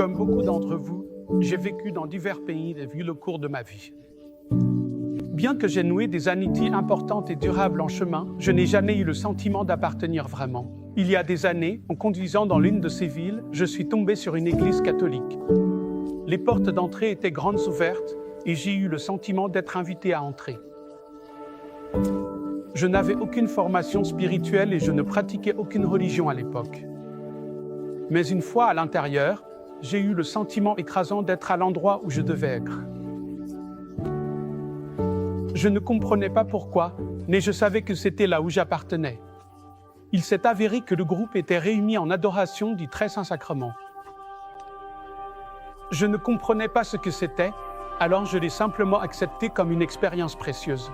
Comme beaucoup d'entre vous, j'ai vécu dans divers pays et vu le cours de ma vie. Bien que j'ai noué des amitiés importantes et durables en chemin, je n'ai jamais eu le sentiment d'appartenir vraiment. Il y a des années, en conduisant dans l'une de ces villes, je suis tombé sur une église catholique. Les portes d'entrée étaient grandes ouvertes et j'ai eu le sentiment d'être invité à entrer. Je n'avais aucune formation spirituelle et je ne pratiquais aucune religion à l'époque. Mais une fois à l'intérieur, j'ai eu le sentiment écrasant d'être à l'endroit où je devais être. Je ne comprenais pas pourquoi, mais je savais que c'était là où j'appartenais. Il s'est avéré que le groupe était réuni en adoration du Très Saint-Sacrement. Je ne comprenais pas ce que c'était, alors je l'ai simplement accepté comme une expérience précieuse.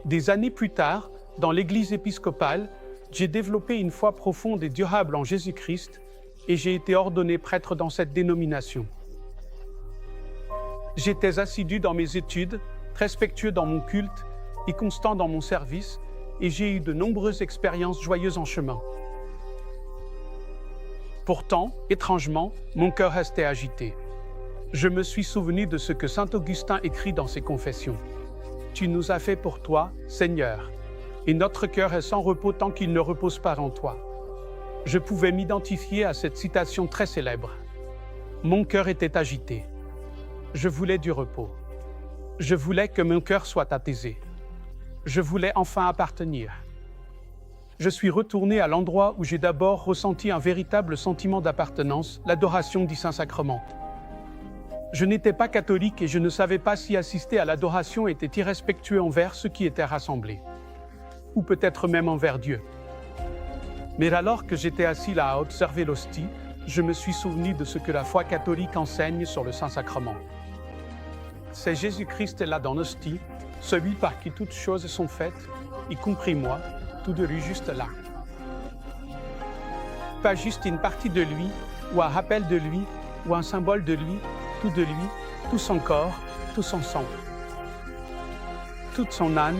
Des années plus tard, dans l'église épiscopale, j'ai développé une foi profonde et durable en Jésus-Christ et j'ai été ordonné prêtre dans cette dénomination. J'étais assidu dans mes études, respectueux dans mon culte et constant dans mon service, et j'ai eu de nombreuses expériences joyeuses en chemin. Pourtant, étrangement, mon cœur restait agité. Je me suis souvenu de ce que saint Augustin écrit dans ses Confessions. « Tu nous as fait pour toi, Seigneur, et notre cœur est sans repos tant qu'il ne repose pas en toi. » Je pouvais m'identifier à cette citation très célèbre. Mon cœur était agité. Je voulais du repos. Je voulais que mon cœur soit apaisé. Je voulais enfin appartenir. Je suis retourné à l'endroit où j'ai d'abord ressenti un véritable sentiment d'appartenance, l'adoration du Saint-Sacrement. Je n'étais pas catholique et je ne savais pas si assister à l'adoration était irrespectueux envers ceux qui étaient rassemblés, ou peut-être même envers Dieu. Mais alors que j'étais assis là à observer l'hostie, je me suis souvenu de ce que la foi catholique enseigne sur le Saint-Sacrement. C'est Jésus-Christ là dans l'hostie, celui par qui toutes choses sont faites, y compris moi, tout de lui juste là. Pas juste une partie de lui, ou un rappel de lui, ou un symbole de lui, tout de lui, tout son corps, tout son sang. Toute son âme,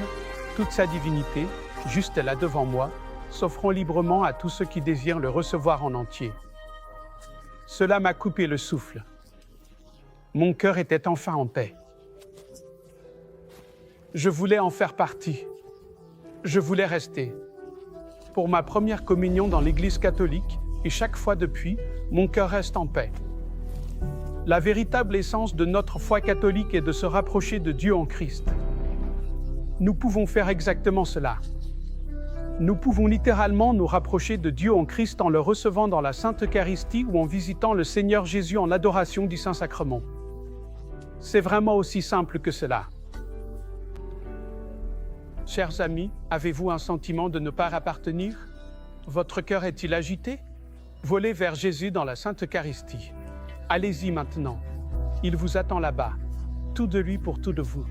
toute sa divinité, juste là devant moi, s'offrant librement à tous ceux qui désirent le recevoir en entier. Cela m'a coupé le souffle. Mon cœur était enfin en paix. Je voulais en faire partie. Je voulais rester. Pour ma première communion dans l'Église catholique, et chaque fois depuis, mon cœur reste en paix. La véritable essence de notre foi catholique est de se rapprocher de Dieu en Christ. Nous pouvons faire exactement cela. Nous pouvons littéralement nous rapprocher de Dieu en Christ en le recevant dans la Sainte Eucharistie ou en visitant le Seigneur Jésus en adoration du Saint-Sacrement. C'est vraiment aussi simple que cela. Chers amis, avez-vous un sentiment de ne pas appartenir? Votre cœur est-il agité? Volez vers Jésus dans la Sainte Eucharistie. Allez-y maintenant. Il vous attend là-bas. Tout de lui pour tout de vous.